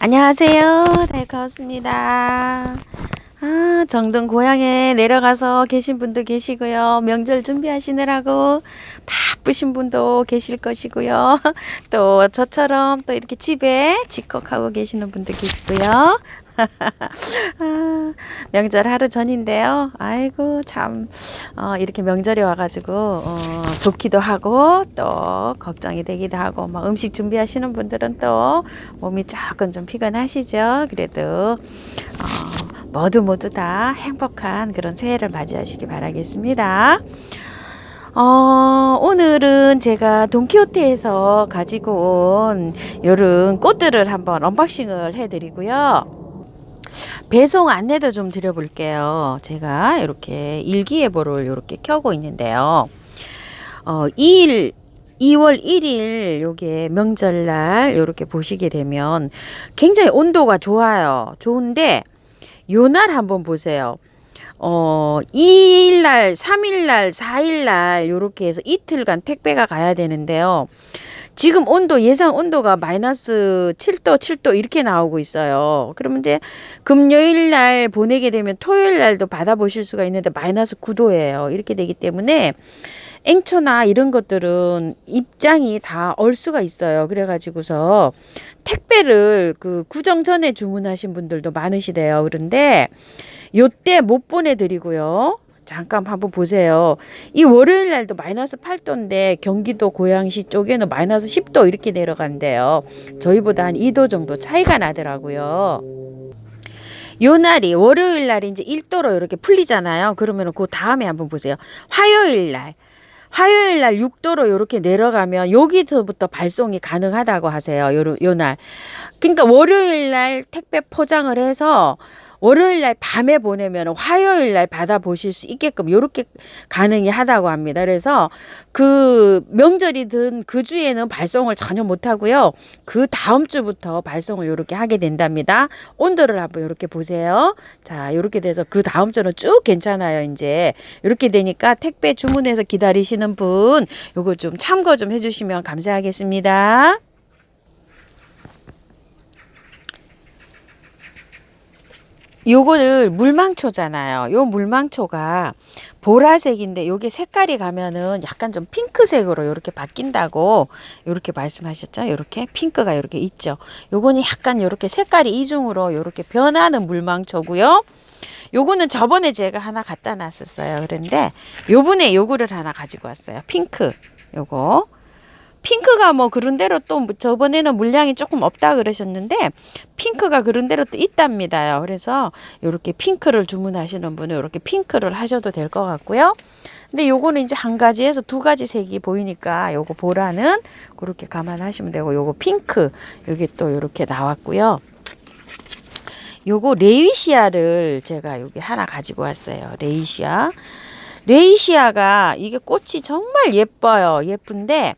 안녕하세요. 달카우스입니다. 정든 고향에 내려가서 계신 분도 계시고요. 명절 준비하시느라고 바쁘신 분도 계실 것이고요. 또 저처럼 또 이렇게 집에 집콕하고 계시는 분도 계시고요. 명절 하루 전인데요. 아이고 참 이렇게 명절이 와가지고 좋기도 하고 또 걱정이 되기도 하고 막 음식 준비하시는 분들은 또 몸이 조금 좀 피곤하시죠. 그래도 모두 다 행복한 그런 새해를 맞이하시기 바라겠습니다. 오늘은 제가 돈키호테에서 가지고 온 요런 꽃들을 한번 언박싱을 해드리고요. 배송 안내도 좀 드려볼게요. 제가 이렇게 일기예보를 이렇게 켜고 있는데요. 2월 1일 요게 명절날 요렇게 보시게 되면 굉장히 온도가 좋아요. 좋은데 요 날 한번 보세요. 2일날, 3일날, 4일날 요렇게 해서 이틀간 택배가 가야 되는데요. 지금 온도 예상 온도가 마이너스 7도, 7도 이렇게 나오고 있어요. 그러면 이제 금요일 날 보내게 되면 토요일 날도 받아보실 수가 있는데 마이너스 9도예요. 이렇게 되기 때문에 앵초나 이런 것들은 입장이 다 얼 수가 있어요. 그래가지고서 택배를 그 구정 전에 주문하신 분들도 많으시대요. 그런데 요때 못 보내드리고요. 잠깐 한번 보세요. 이 월요일 날도 마이너스 8도인데 경기도 고양시 쪽에는 마이너스 10도 이렇게 내려간대요. 저희보다 한 2도 정도 차이가 나더라고요. 요 날이 월요일 날이 이제 1도로 이렇게 풀리잖아요. 그러면 그 다음에 한번 보세요. 화요일 날 6도로 이렇게 내려가면 여기서부터 발송이 가능하다고 하세요. 요 날. 그러니까 월요일 날 택배 포장을 해서 월요일 날 밤에 보내면 화요일 날 받아보실 수 있게끔 이렇게 가능이 하다고 합니다. 그래서 그 명절이 든 그 주에는 발송을 전혀 못 하고요. 그 다음 주부터 발송을 이렇게 하게 된답니다. 온도를 한번 이렇게 보세요. 자, 이렇게 돼서 그 다음 주는 쭉 괜찮아요. 이제 이렇게 되니까 택배 주문해서 기다리시는 분 요거 좀 참고 좀 해주시면 감사하겠습니다. 요거를 물망초잖아요. 요 물망초가 보라색인데 요게 색깔이 가면은 약간 좀 핑크색으로 요렇게 바뀐다고 요렇게 말씀하셨죠? 요렇게 핑크가 요렇게 있죠. 요거는 약간 요렇게 색깔이 이중으로 요렇게 변하는 물망초고요. 요거는 저번에 제가 하나 갖다 놨었어요. 그런데 요번에 요거를 하나 가지고 왔어요. 핑크 요거. 핑크가 뭐 그런 대로 또 저번에는 물량이 조금 없다 그러셨는데 핑크가 그런 대로 또 있답니다요. 그래서 이렇게 핑크를 주문하시는 분은 이렇게 핑크를 하셔도 될 것 같고요. 근데 요거는 이제 한 가지에서 두 가지 색이 보이니까 요거 보라는 그렇게 감안하시면 되고 요거 핑크 여기 또 이렇게 나왔고요. 요거 레이시아를 제가 여기 하나 가지고 왔어요. 레이시아가 이게 꽃이 정말 예뻐요. 예쁜데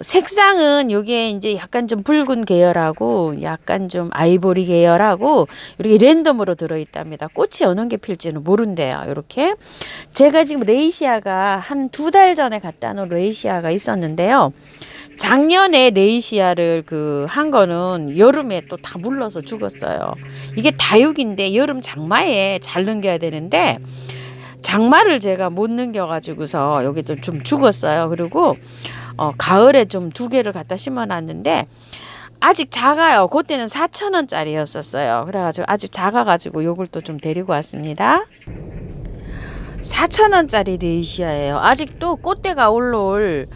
색상은 요게 이제 약간 좀 붉은 계열하고 약간 좀 아이보리 계열하고 이렇게 랜덤으로 들어있답니다. 꽃이 어느 게 필지는 모른대요. 이렇게 제가 지금 레이시아가 한 2달 전에 갖다 놓은 레이시아가 있었는데요. 작년에 레이시아를 한 거는 여름에 또 다 물러서 죽었어요. 이게 다육인데 여름 장마에 잘 넘겨야 되는데 장마를 제가 못 넘겨가지고서 여기 좀 죽었어요. 그리고 가을에 좀 2개를 갖다 심어놨는데 아직 작아요. 그때는 4,000원짜리였었어요. 그래가지고 아주 작아가지고 요걸 또 좀 데리고 왔습니다. 4,000원짜리 레이시아예요. 아직도 꽃대가 올라올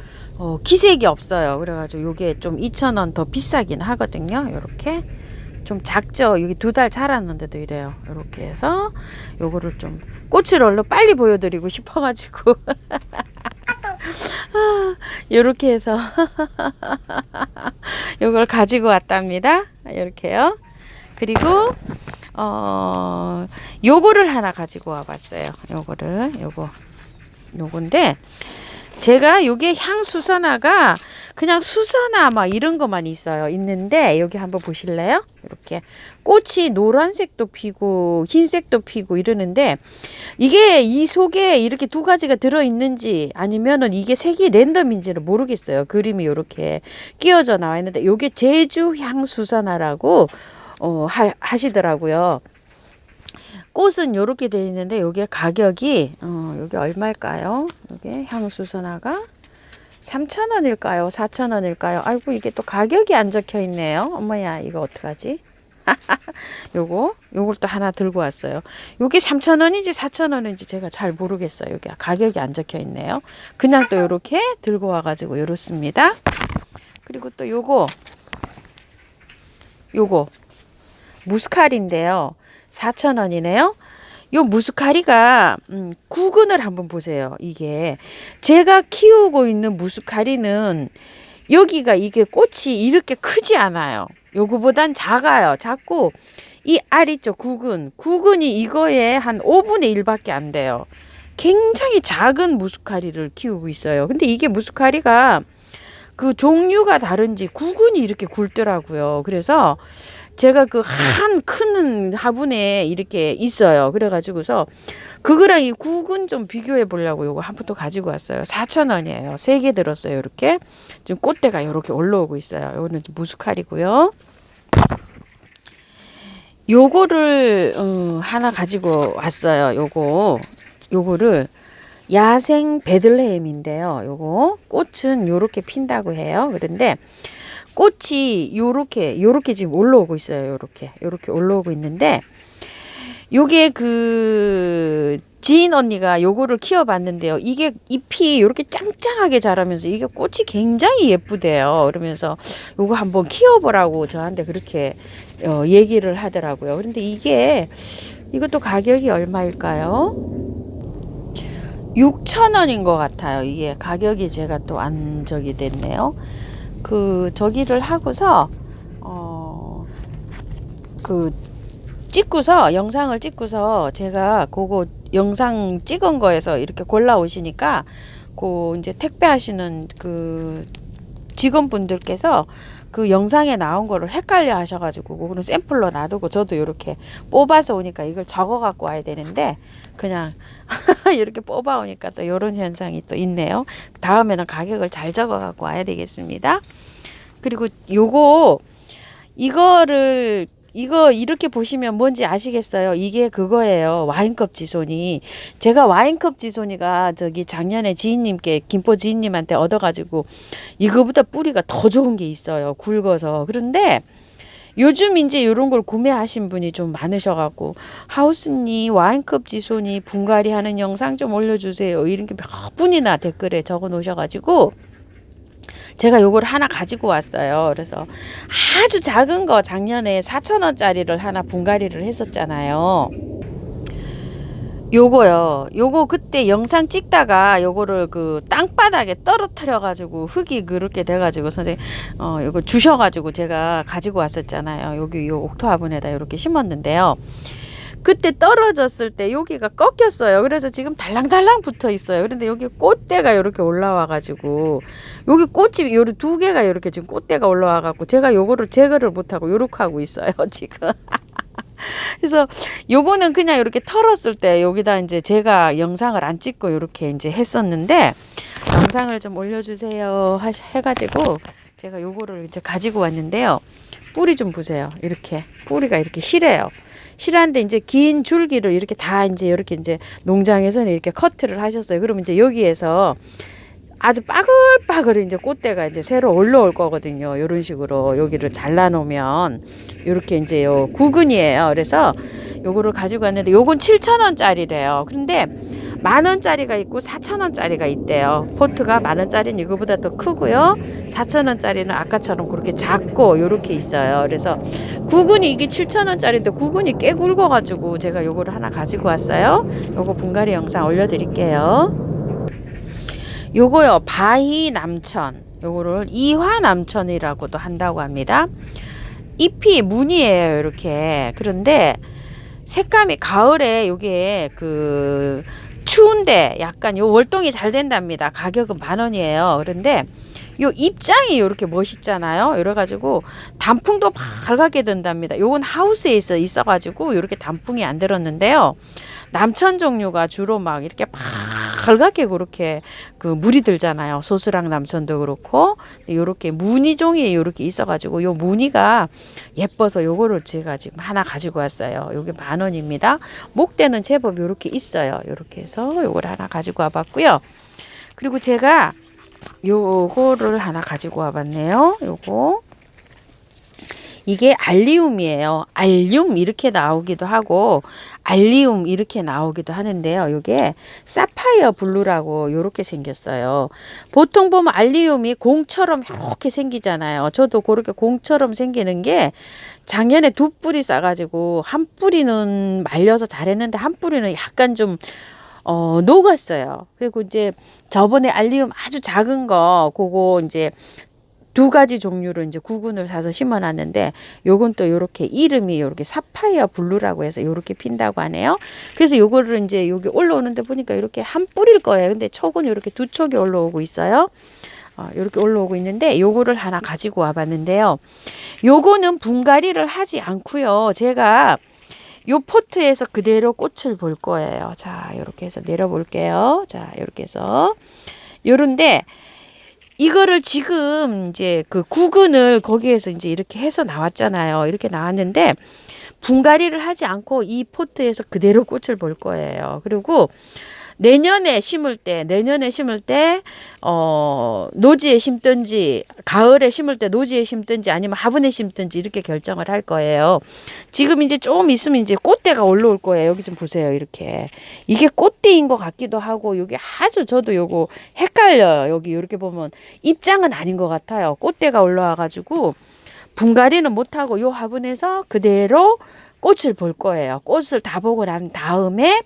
기색이 없어요. 그래가지고 요게 좀 2,000원 더 비싸긴 하거든요. 요렇게 좀 작죠. 여기 2달 자랐는데도 이래요. 이렇게 해서 요거를 좀 꽃을 얼른 빨리 보여드리고 싶어가지고 이렇게 해서 요걸 가지고 왔답니다. 이렇게요. 그리고 요거를 하나 가지고 와봤어요. 요거인데 제가 요게 향수선화가 그냥 수선화 막 이런 것만 있는데 여기 한번 보실래요? 이렇게 꽃이 노란색도 피고 흰색도 피고 이러는데 이게 이 속에 이렇게 두 가지가 들어있는지 아니면은 이게 색이 랜덤인지는 모르겠어요. 그림이 이렇게 끼워져 나와 있는데 요게 제주 향수선화라고 하시더라고요. 꽃은 요렇게 되어 있는데 요게 가격이 요게 얼마일까요? 요게 향수선화가 3,000원일까요? 4,000원일까요? 아이고 이게 또 가격이 안 적혀 있네요. 어머야 이거 어떡하지? 요걸 또 하나 들고 왔어요. 요게 3,000원인지 4,000원인지 제가 잘 모르겠어요. 여기 가격이 안 적혀 있네요. 그냥 또 요렇게 들고 와가지고 요렇습니다. 그리고 또 요거 무스칼인데요. 4,000원이네요. 요 무스카리가 구근을 한번 보세요. 이게 제가 키우고 있는 무스카리는 여기가 이게 꽃이 이렇게 크지 않아요. 요거보단 작아요. 작고 이 알 있죠. 구근이 이거에 한 5분의 1밖에 안 돼요. 굉장히 작은 무스카리를 키우고 있어요. 근데 이게 무스카리가 그 종류가 다른지 구근이 이렇게 굵더라고요. 그래서 제가 그 한 큰 화분에 이렇게 있어요. 그래가지고서 그거랑 이 구근 좀 비교해 보려고 요거 한 푼 또 가지고 왔어요. 4,000원이에요. 3개 들었어요. 이렇게 지금 꽃대가 이렇게 올라오고 있어요. 요거는 무스칼이고요. 요거를 하나 가지고 왔어요. 요거를 야생 베들레헴인데요. 요거 꽃은 요렇게 핀다고 해요. 그런데 꽃이 요렇게 지금 올라오고 있어요. 요렇게 올라오고 있는데 요게 그 지인 언니가 요거를 키워봤는데요. 이게 잎이 요렇게 짱짱하게 자라면서 이게 꽃이 굉장히 예쁘대요. 그러면서 요거 한번 키워보라고 저한테 그렇게 얘기를 하더라고요. 그런데 이것도 가격이 얼마일까요? 6,000원인 것 같아요. 이게 가격이 제가 또 안 적이 됐네요. 그 저기를 하고서 그 영상을 찍고서 제가 그거 영상 찍은 거에서 이렇게 골라 오시니까 그 이제 택배하시는 그 직원분들께서 그 영상에 나온 거를 헷갈려 하셔가지고 그거는 샘플로 놔두고 저도 이렇게 뽑아서 오니까 이걸 적어 갖고 와야 되는데 그냥 이렇게 뽑아 오니까 또 이런 현상이 또 있네요. 다음에는 가격을 잘 적어 갖고 와야 되겠습니다. 그리고 이거 이렇게 보시면 뭔지 아시겠어요? 이게 그거예요. 와인컵 지손이. 제가 와인컵 지손이가 저기 작년에 김포 지인님한테 얻어가지고 이거보다 뿌리가 더 좋은 게 있어요. 굵어서. 그런데 요즘 이제 이런 걸 구매하신 분이 좀 많으셔갖고 하우스님 와인컵 지손이 분갈이 하는 영상 좀 올려주세요. 이런 게 몇 분이나 댓글에 적어 놓으셔가지고 제가 요걸 하나 가지고 왔어요. 그래서 아주 작은 거 작년에 4,000원짜리를 하나 분갈이를 했었잖아요. 요거 그때 영상 찍다가 요거를 그 땅바닥에 떨어뜨려 가지고 흙이 그렇게 돼 가지고 선생님 요거 주셔 가지고 제가 가지고 왔었잖아요. 여기 요 옥토 화분에다 이렇게 심었는데요. 그때 떨어졌을 때 여기가 꺾였어요. 그래서 지금 달랑달랑 붙어 있어요. 그런데 여기 꽃대가 이렇게 올라와 가지고 여기 꽃이 요리 두 개가 이렇게 지금 꽃대가 올라와 갖고 제가 요거를 제거를 못 하고 요렇게 하고 있어요, 지금. 그래서 요거는 그냥 이렇게 털었을 때 여기다 이제 제가 영상을 안 찍고 이렇게 이제 했었는데 영상을 좀 올려주세요 해가지고 제가 요거를 이제 가지고 왔는데요. 뿌리 좀 보세요. 이렇게 뿌리가 이렇게 실해요. 실한데 이제 긴 줄기를 이렇게 다 이렇게 농장에서는 이렇게 커트를 하셨어요. 그러면 이제 여기에서 아주 빠글빠글 이제 꽃대가 이제 새로 올라올 거거든요. 이런 식으로 여기를 잘라 놓으면 이렇게 이제 구근이에요. 그래서 요거를 가지고 왔는데 요건 7,000원짜리래요. 그런데 10,000원짜리가 있고 4,000원짜리가 있대요. 포트가 10,000원짜리는 이거보다 더 크고요. 4,000원짜리는 아까처럼 그렇게 작고 이렇게 있어요. 그래서 구근이 이게 7,000원짜리인데 구근이 꽤 굵어가지고 제가 요거를 하나 가지고 왔어요. 요거 분갈이 영상 올려드릴게요. 요거요 바희남천, 요거를 이화남천이라고도 한다고 합니다. 잎이 무늬예요 이렇게. 그런데 색감이 가을에 요게 그 추운데 약간 요 월동이 잘 된답니다. 가격은 10,000원이에요. 그런데 요 입장이 이렇게 멋있잖아요. 이래가지고 단풍도 밝게 된답니다. 요건 하우스에 있어가지고 이렇게 단풍이 안 들었는데요. 남천 종류가 주로 막 이렇게 밝게 그렇게 그 물이 들잖아요. 소수랑 남천도 그렇고 요렇게 무늬종이 요렇게 있어가지고 요 무늬가 예뻐서 요거를 제가 지금 하나 가지고 왔어요. 요게 10,000원입니다. 목대는 제법 요렇게 있어요. 요렇게 해서 요걸 하나 가지고 와봤고요. 그리고 제가 요거를 하나 가지고 와봤네요. 요거 이게 알리움이에요. 알륨 이렇게 나오기도 하고 알리움 이렇게 나오기도 하는데요. 이게 사파이어 블루라고 이렇게 생겼어요. 보통 보면 알리움이 공처럼 이렇게 생기잖아요. 저도 그렇게 공처럼 생기는 게 작년에 2뿌리 싸가지고 한 뿌리는 말려서 잘했는데 한 뿌리는 약간 좀 녹았어요. 그리고 이제 저번에 알리움 아주 작은 거 그거 이제 2가지 종류로 이제 구근을 사서 심어놨는데 요건 또 요렇게 이름이 요렇게 사파이어 블루라고 해서 요렇게 핀다고 하네요. 그래서 요거를 이제 여기 올라오는데 보니까 이렇게 한 뿌릴 거예요. 근데 촉은 요렇게 2촉이 올라오고 있어요. 요렇게 올라오고 있는데 요거를 하나 가지고 와봤는데요. 요거는 분갈이를 하지 않고요. 제가 요 포트에서 그대로 꽃을 볼 거예요. 자, 요렇게 해서 내려볼게요. 자, 요렇게 해서 요런데 이거를 지금 이제 그 구근을 거기에서 이제 이렇게 해서 나왔잖아요. 이렇게 나왔는데 분갈이를 하지 않고 이 포트에서 그대로 꽃을 볼 거예요. 그리고 내년에 심을 때 노지에 심든지 가을에 심을 때 노지에 심든지 아니면 화분에 심든지 이렇게 결정을 할 거예요. 지금 이제 좀 있으면 이제 꽃대가 올라올 거예요. 여기 좀 보세요. 이렇게 이게 꽃대인 것 같기도 하고 여기 아주 저도 요거 헷갈려요. 여기 이렇게 보면 입장은 아닌 것 같아요. 꽃대가 올라와 가지고 분갈이는 못하고 요 화분에서 그대로 꽃을 볼 거예요. 꽃을 다 보고 난 다음에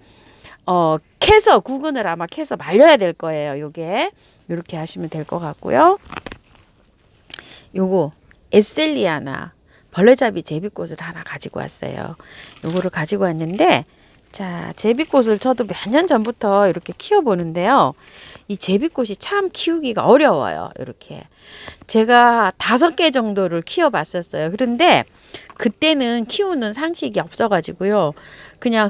캐서 구근을 아마 캐서 말려야 될 거예요. 요게 이렇게 하시면 될 것 같고요. 요거 에셀리아나 벌레잡이 제비꽃을 하나 가지고 왔어요. 요거를 가지고 왔는데 자, 제비꽃을 저도 몇 년 전부터 이렇게 키워보는데요. 이 제비꽃이 참 키우기가 어려워요. 이렇게 제가 5개 정도를 키워봤었어요. 그런데 그때는 키우는 상식이 없어가지고요. 그냥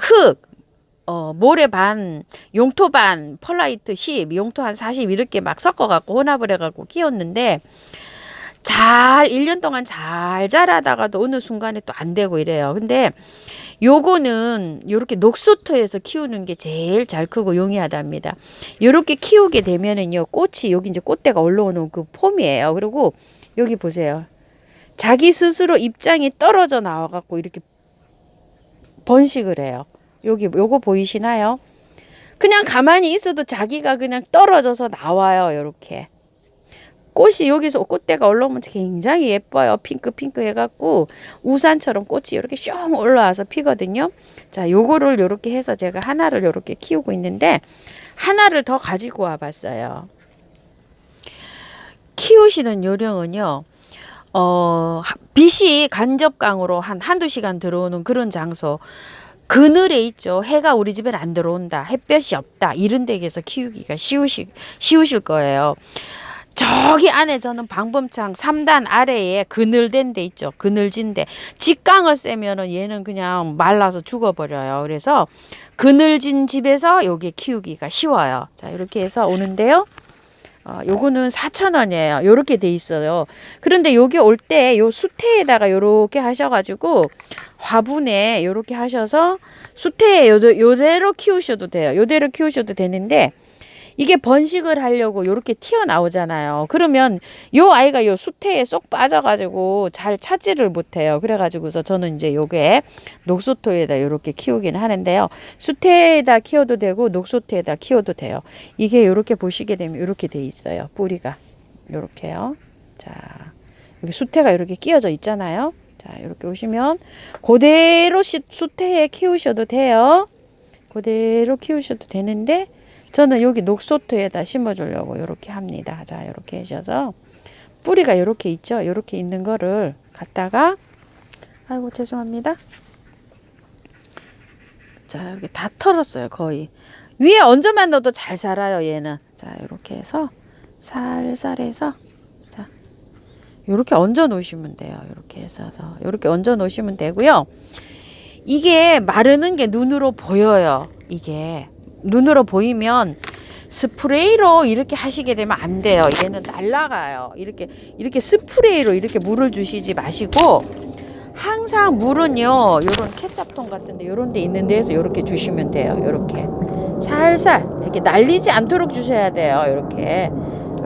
모래 반, 용토 반, 펄라이트 10, 용토 한 40 이렇게 막 섞어갖고 혼합을 해갖고 키웠는데 1년 동안 잘 자라다가도 어느 순간에 또 안 되고 이래요. 근데 요거는 요렇게 녹수토에서 키우는 게 제일 잘 크고 용이하답니다. 요렇게 키우게 되면은요, 꽃이 여기 이제 꽃대가 올라오는 그 폼이에요. 그리고 여기 보세요. 자기 스스로 입장이 떨어져 나와갖고 이렇게 번식을 해요. 요거 보이시나요? 그냥 가만히 있어도 자기가 그냥 떨어져서 나와요. 요렇게. 꽃이 여기서 꽃대가 올라오면 굉장히 예뻐요. 핑크 해갖고 우산처럼 꽃이 이렇게 슝 올라와서 피거든요. 자, 요거를 요렇게 해서 제가 하나를 요렇게 키우고 있는데 하나를 더 가지고 와봤어요. 키우시는 요령은요. 빛이 간접강으로 한두 시간 들어오는 그런 장소. 그늘에 있죠. 해가 우리 집엔 안 들어온다. 햇볕이 없다. 이런 데에서 키우기가 쉬우실 거예요. 저기 안에 저는 방범창 3단 아래에 그늘된 데 있죠. 그늘진 데. 직강을 쐬면은 얘는 그냥 말라서 죽어버려요. 그래서 그늘진 집에서 여기 키우기가 쉬워요. 자, 이렇게 해서 오는데요. 요거는 4,000원이에요. 요렇게 돼 있어요. 그런데 요게 올 때 요 수태에다가 요렇게 하셔가지고 화분에 요렇게 하셔서 수태에 요대로 키우셔도 돼요. 요대로 키우셔도 되는데 이게 번식을 하려고 요렇게 튀어나오잖아요. 그러면 요 아이가 요 수태에 쏙 빠져가지고 잘 찾지를 못해요. 그래가지고서 저는 이제 요게 녹수토에다 요렇게 키우긴 하는데요. 수태에다 키워도 되고 녹수토에다 키워도 돼요. 이게 요렇게 보시게 되면 요렇게 돼 있어요. 뿌리가 요렇게요. 자, 여기 수태가 요렇게 끼어져 있잖아요. 자, 이렇게 오시면 그대로 수태에 키우셔도 돼요. 그대로 키우셔도 되는데 저는 여기 녹소토에다 심어주려고 이렇게 합니다. 자, 이렇게 하셔서 뿌리가 이렇게 있죠. 이렇게 있는 거를 갖다가 아이고 죄송합니다. 자, 이렇게 다 털었어요. 거의 위에 얹어만 넣어도 잘 살아요, 얘는. 자, 이렇게 해서 살살 해서, 자, 이렇게 얹어 놓으시면 돼요. 이렇게 해서 이렇게 얹어 놓으시면 되고요. 이게 마르는 게 눈으로 보여요. 이게 눈으로 보이면 스프레이로 이렇게 하시게 되면 안 돼요. 얘는 날아가요. 이렇게 스프레이로 이렇게 물을 주시지 마시고, 항상 물은요, 요런 케첩통 같은데 요런 데 있는 데에서 요렇게 주시면 돼요. 요렇게 살살 이렇게 날리지 않도록 주셔야 돼요. 이렇게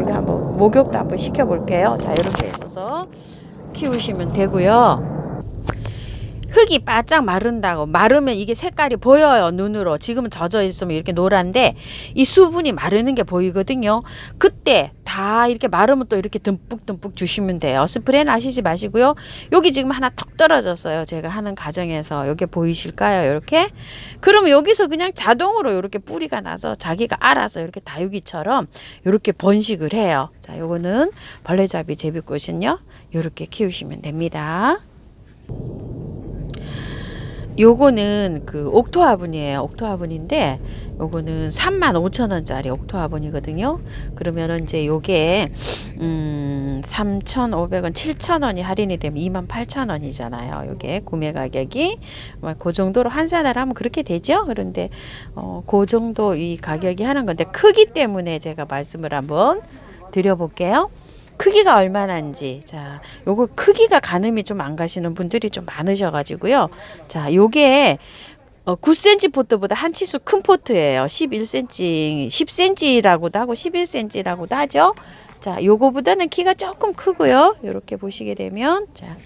한번 목욕도 한번 시켜 볼게요. 자, 이렇게 있어서 키우시면 되고요. 흙이 바짝 마른다고, 마르면 이게 색깔이 보여요. 눈으로. 지금은 젖어 있으면 이렇게 노란데 이 수분이 마르는 게 보이거든요. 그때 다 이렇게 마르면 또 이렇게 듬뿍듬뿍 주시면 돼요. 스프레이는 하시지 마시고요. 여기 지금 하나 턱 떨어졌어요. 제가 하는 과정에서. 여기 보이실까요? 이렇게. 그러면 여기서 그냥 자동으로 이렇게 뿌리가 나서 자기가 알아서 이렇게 다육이처럼 이렇게 번식을 해요. 자, 요거는 벌레잡이 제비꽃은요, 이렇게 키우시면 됩니다. 요거는 그 옥토화분이에요. 옥토화분인데 요거는 35,000원짜리 옥토화분이거든요. 그러면은 이제 요게 3,500원, 7,000원이 할인이 되면 28,000원이잖아요. 요게 구매 가격이 그 정도로 환산을 하면 그렇게 되죠. 그런데 그 정도 이 가격이 하는 건데, 크기 때문에 제가 말씀을 한번 드려볼게요. 크기가 얼마나인지. 자, 요거 크기가 가늠이 좀 안 가시는 분들이 좀 많으셔가지고요. 자, 요게 9cm 포트보다 한 치수 큰 포트예요. 11cm, 10cm라고도 하고 11cm라고도 하죠. 자, 요거보다는 키가 조금 크고요. 요렇게 보시게 되면, 자,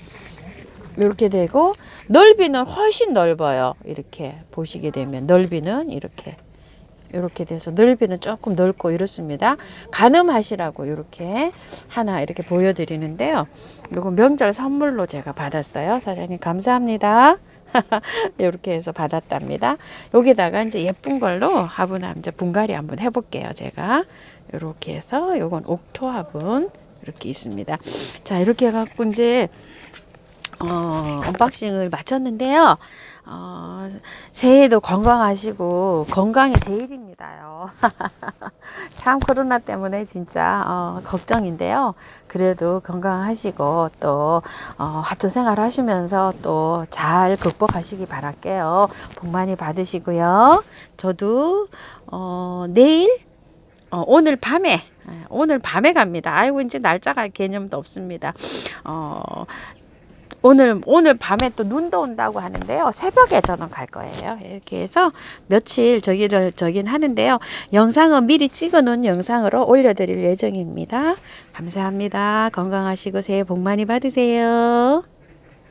요렇게 되고, 넓이는 훨씬 넓어요. 이렇게 보시게 되면 넓이는 이렇게 돼서 넓이는 조금 넓고 이렇습니다. 가늠하시라고 이렇게 하나 이렇게 보여드리는데요. 요거 명절 선물로 제가 받았어요. 사장님 감사합니다. 이렇게 해서 받았답니다. 여기다가 이제 예쁜 걸로 화분 이제 분갈이 한번 해볼게요. 제가 이렇게 해서 요건 옥토화분 이렇게 있습니다. 자, 이렇게 해갖고 이제 언박싱을 마쳤는데요. 새해도 건강하시고, 건강이 제일입니다요. 참 코로나 때문에 진짜 걱정인데요. 그래도 건강하시고 또 하초 생활 하시면서 또 잘 극복하시기 바랄게요. 복 많이 받으시고요. 저도 내일 오늘 밤에 갑니다. 아이고, 이제 날짜가 개념도 없습니다. 오늘 밤에 또 눈도 온다고 하는데요. 새벽에 저는 갈 거예요. 이렇게 해서 며칠 저긴 하는데요. 영상은 미리 찍어 놓은 영상으로 올려드릴 예정입니다. 감사합니다. 건강하시고 새해 복 많이 받으세요.